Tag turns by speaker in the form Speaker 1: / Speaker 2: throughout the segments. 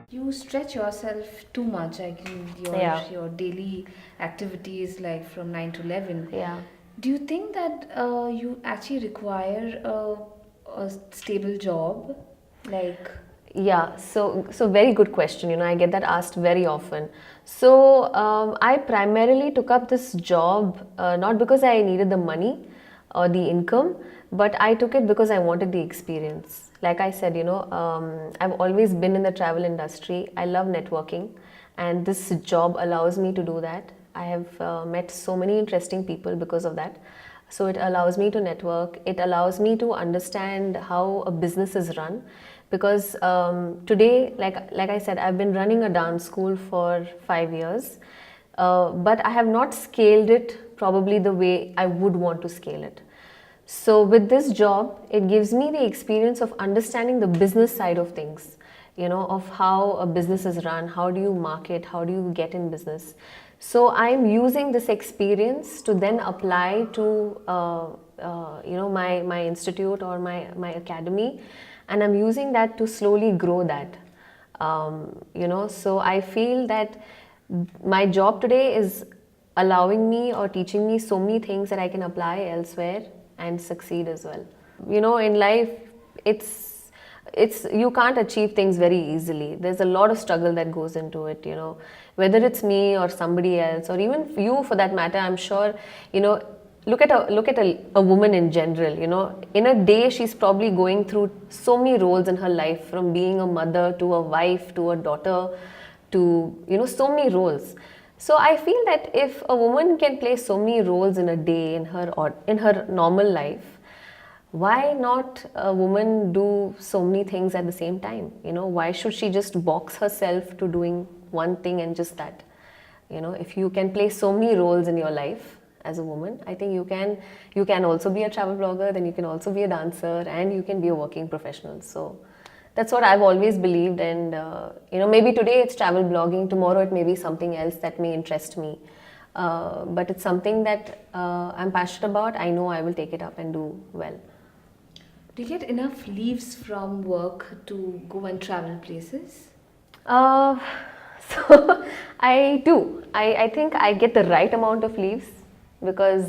Speaker 1: You stretch yourself too much. Like
Speaker 2: Yeah.
Speaker 1: your daily activities, like from 9 to 11.
Speaker 2: Yeah.
Speaker 1: Do you think that you actually require a stable job? Like,
Speaker 2: Yeah, so very good question. I get that asked very often. So I primarily took up this job not because I needed the money or the income, but I took it because I wanted the experience. Like I said, I've always been in the travel industry. I love networking, and this job allows me to do that. I have met so many interesting people because of that. So it allows me to network. It allows me to understand how a business is run, because today, like I said, I've been running a dance school for 5 years, but I have not scaled it probably the way I would want to scale it. So with this job, it gives me the experience of understanding the business side of things, of how a business is run, how do you market, how do you get in business. So I'm using this experience to then apply to my institute or my academy, and I'm using that to slowly grow that. So I feel that my job today is allowing me or teaching me so many things that I can apply elsewhere and succeed as well. In life, it's you can't achieve things very easily. There's a lot of struggle that goes into it, whether it's me or somebody else, or even you for that matter. I'm sure, look at a woman in general. In a day she's probably going through so many roles in her life, from being a mother to a wife to a daughter to so many roles. So I feel that if a woman can play so many roles in a day in her normal life, why not a woman do so many things at the same time? Why should she just box herself to doing one thing and just that? If you can play so many roles in your life as a woman, I think you can also be a travel blogger, then you can also be a dancer, and you can be a working professional. So that's what I've always believed. And maybe today it's travel blogging, tomorrow it may be something else that may interest me, but it's something that I'm passionate about. I know I will take it up and do well.
Speaker 1: do you get enough leaves from work to go and travel places?
Speaker 2: Uh, so I do. I think I get the right amount of leaves, because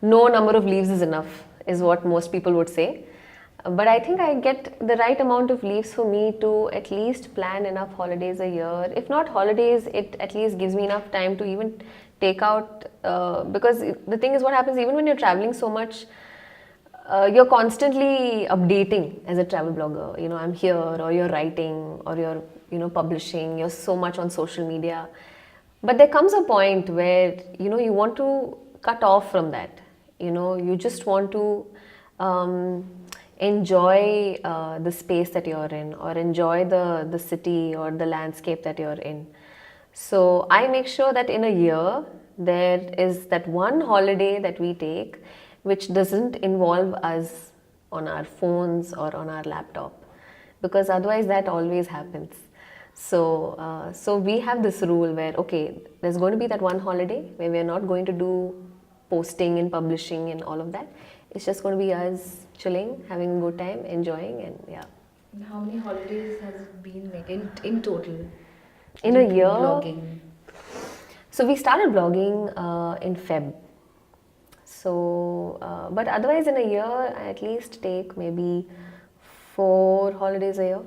Speaker 2: no number of leaves is enough, is what most people would say. But I think I get the right amount of leaves for me to at least plan enough holidays a year. If not holidays, it at least gives me enough time to even take out. Because the thing is, what happens even when you're traveling so much, you're constantly updating as a travel blogger. I'm here, or you're writing, or you're publishing. You're so much on social media, but there comes a point where you want to cut off from that. You just want to um, enjoy the space that you're in, or enjoy the city or the landscape that you're in. So I make sure that in a year there is that one holiday that we take which doesn't involve us on our phones or on our laptop, because otherwise that always happens. So we have this rule where, okay, there's going to be that one holiday where we're not going to do posting and publishing and all of that. It's just going to be us chilling, having a good time, enjoying, and yeah.
Speaker 1: And how many holidays has it been, like, in total?
Speaker 2: In
Speaker 1: You've
Speaker 2: a
Speaker 1: been
Speaker 2: year,
Speaker 1: blogging.
Speaker 2: so we started blogging in Feb. So, but otherwise in a year, I at least take maybe 4 holidays a year.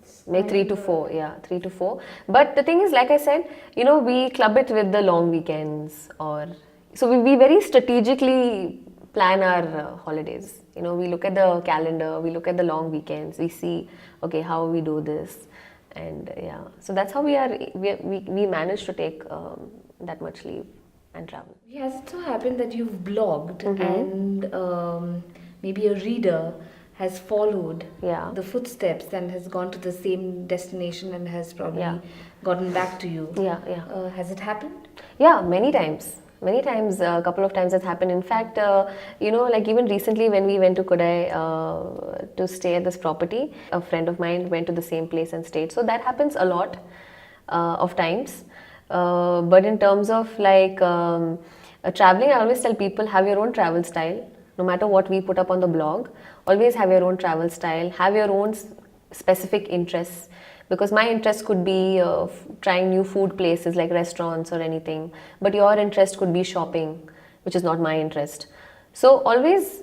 Speaker 1: It's
Speaker 2: Maybe
Speaker 1: quite
Speaker 2: three
Speaker 1: a
Speaker 2: to
Speaker 1: lot.
Speaker 2: four, yeah, 3 to 4. But the thing is, like I said, we club it with the long weekends, or so we very strategically plan our holidays. We look at the calendar, we look at the long weekends, we see, okay, how we do this, and yeah, so that's how we manage to take that much leave and travel.
Speaker 1: Has it so happened that you've blogged
Speaker 2: Mm-hmm.
Speaker 1: and maybe a reader has followed
Speaker 2: Yeah,
Speaker 1: the footsteps and has gone to the same destination and has
Speaker 2: yeah,
Speaker 1: probably gotten back to you?
Speaker 2: yeah, yeah.
Speaker 1: Has it happened?
Speaker 2: Yeah, many times. Many times, a couple of times it's happened. In fact, like even recently when we went to Kodai to stay at this property, a friend of mine went to the same place and stayed. So that happens a lot of times. But in terms of like traveling, I always tell people, have your own travel style, no matter what we put up on the blog, always have your own travel style, have your own specific interests. Because my interest could be trying new food places like restaurants or anything, but your interest could be shopping, which is not my interest. So always,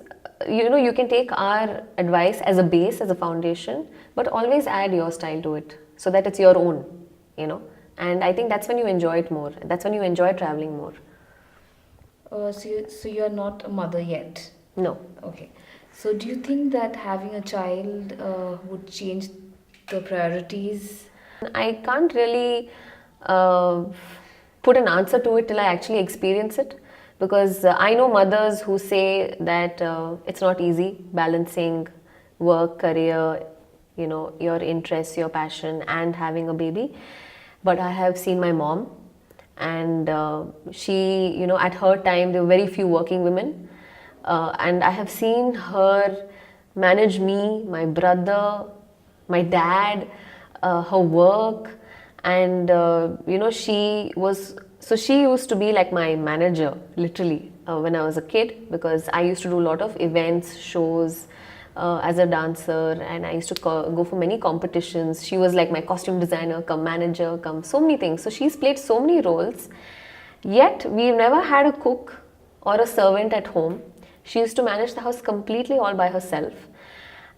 Speaker 2: you can take our advice as a base, as a foundation, but always add your style to it so that it's your own, you know. And I think that's when you enjoy it more. That's when you enjoy traveling more.
Speaker 1: So you're not a mother yet.
Speaker 2: No.
Speaker 1: Okay. So do you think that having a child would change the priorities?
Speaker 2: I can't really uh, put an answer to it till I actually experience it, because I know mothers who say that it's not easy balancing work, career, your interests, your passion, and having a baby. But I have seen my mom, and she, at her time, there were very few working women. And I have seen her manage me, my brother, my dad, her work, and she used to be like my manager literally when I was a kid, because I used to do a lot of events, shows as a dancer, and I used to go for many competitions. She was like my costume designer, come manager, come so many things. So she's played so many roles, yet we've never had a cook or a servant at home. She used to manage the house completely all by herself.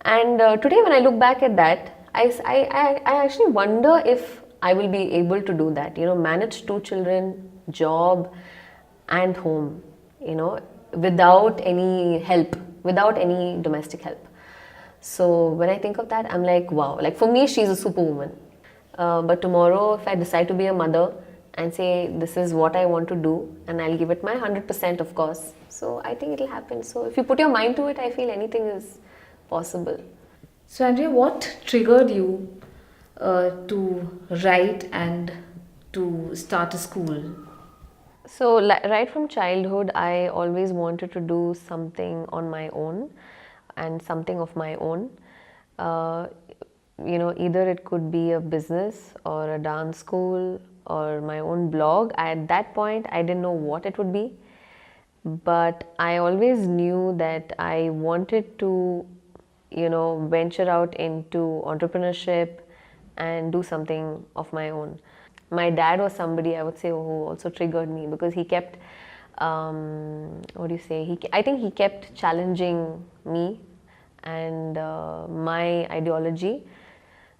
Speaker 2: And today, when I look back at that, I actually wonder if I will be able to do that. Manage two children, job, and home, without any help, without any domestic help. So when I think of that, I'm like, wow. Like for me, she's a superwoman. But tomorrow, if I decide to be a mother and say, this is what I want to do, and I'll give it my 100%, of course. So I think it'll happen. So if you put your mind to it, I feel anything is possible.
Speaker 1: So Andrea, what triggered you to write and to start a school?
Speaker 2: So right from childhood, I always wanted to do something on my own and something of my own. Uh, Either it could be a business or a dance school or my own blog. At that point, I didn't know what it would be, but I always knew that I wanted to, venture out into entrepreneurship and do something of my own. My dad was somebody, I would say, who also triggered me, because he kept, what do you say? I think he kept challenging me and my ideology.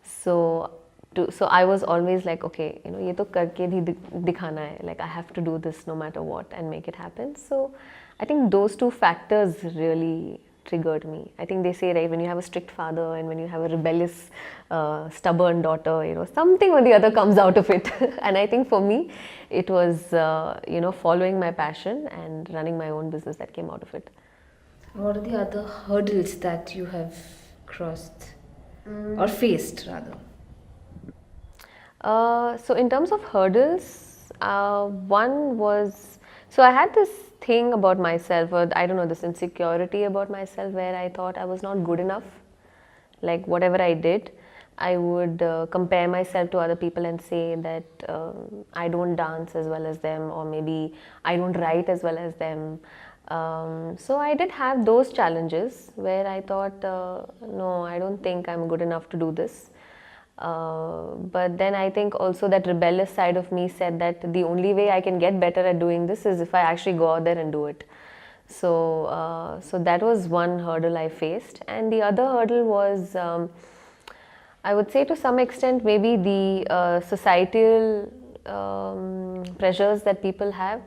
Speaker 2: So I was always like, okay, ये तो करके ही दिखाना है. Like I have to do this no matter what and make it happen. So I think those two factors really triggered me. I think they say, right, when you have a strict father and when you have a rebellious, stubborn daughter, something or the other comes out of it. And I think for me, it was, following my passion and running my own business that came out of it.
Speaker 1: What are the other hurdles that you have crossed or faced rather?
Speaker 2: So in terms of hurdles, one was, so I had this thing about myself, or I don't know, this insecurity about myself, where I thought I was not good enough. Like whatever I did, I would compare myself to other people and say that I don't dance as well as them, or maybe I don't write as well as them. So I did have those challenges where I thought, no, I don't think I'm good enough to do this. But then I think also that rebellious side of me said that the only way I can get better at doing this is if I actually go out there and do it. So that was one hurdle I faced, and the other hurdle was, I would say to some extent, maybe the societal pressures that people have.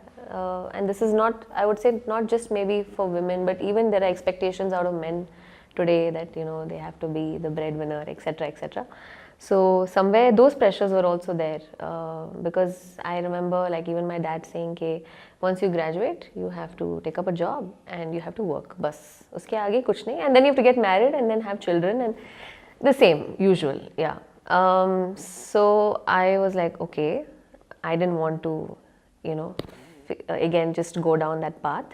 Speaker 2: And this is not, I would say, not just maybe for women, but even there are expectations out of men today that they have to be the breadwinner, etc., etc. So somewhere those pressures were also there, because I remember like even my dad saying, "Okay, once you graduate, you have to take up a job and you have to work. Bas, uske aage kuch nahi. And then you have to get married and then have children, and the same usual, yeah." So I was like, okay, I didn't want to, again just go down that path.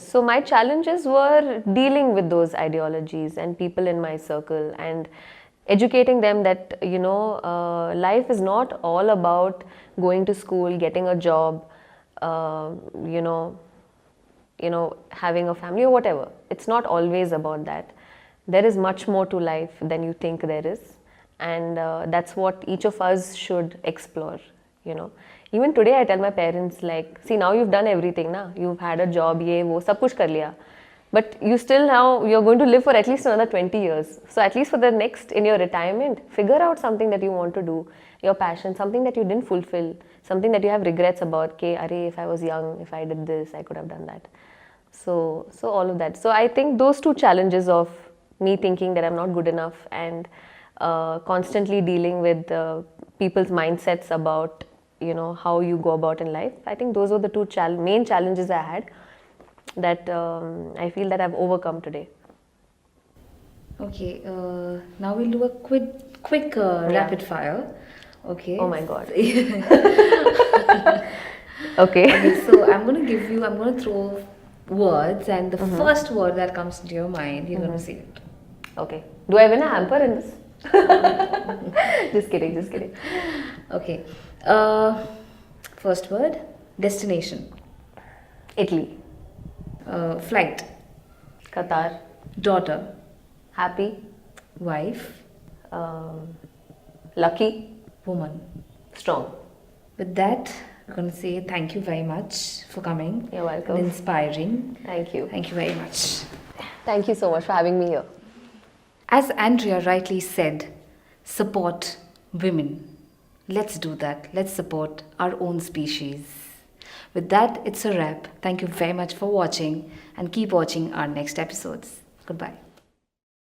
Speaker 2: So my challenges were dealing with those ideologies and people in my circle, and educating them that life is not all about going to school, getting a job, having a family or whatever. It's not always about that. There is much more to life than you think there is, and that's what each of us should explore. Even today I tell my parents, like, see, now you've done everything, na? You've had a job, ye wo sab kuch kar liya, but you're going to live for at least another 20 years. So at least for the next, in your retirement, figure out something that you want to do, your passion, something that you didn't fulfill, something that you have regrets about. Ke, arey, if I was young, if I did this, I could have done that. So all of that. So I think those two challenges of me thinking that I'm not good enough and constantly dealing with people's mindsets about how you go about in life. I think those were the two main challenges I had that I feel that I've overcome today.
Speaker 1: Okay, now we'll do a quick rapid fire. Okay.
Speaker 2: Oh my god.
Speaker 1: Okay,
Speaker 2: Okay.
Speaker 1: so I'm going to throw words, and the first word that comes into your mind, you're going to say it.
Speaker 2: Okay. Do I win a hamper in this? Just kidding.
Speaker 1: Okay. First word, destination.
Speaker 2: Italy.
Speaker 1: Flight.
Speaker 2: Qatar.
Speaker 1: Daughter.
Speaker 2: Happy.
Speaker 1: Wife.
Speaker 2: Lucky.
Speaker 1: Woman.
Speaker 2: Strong.
Speaker 1: With that, I'm going to say thank you very much for coming.
Speaker 2: You're welcome.
Speaker 1: And inspiring.
Speaker 2: Thank you.
Speaker 1: Thank you very much.
Speaker 2: Thank you so much for having me here.
Speaker 1: As Andrea rightly said, support women. Let's do that. Let's support our own species. With that, it's a wrap. Thank you very much for watching, and keep watching our next episodes. Goodbye.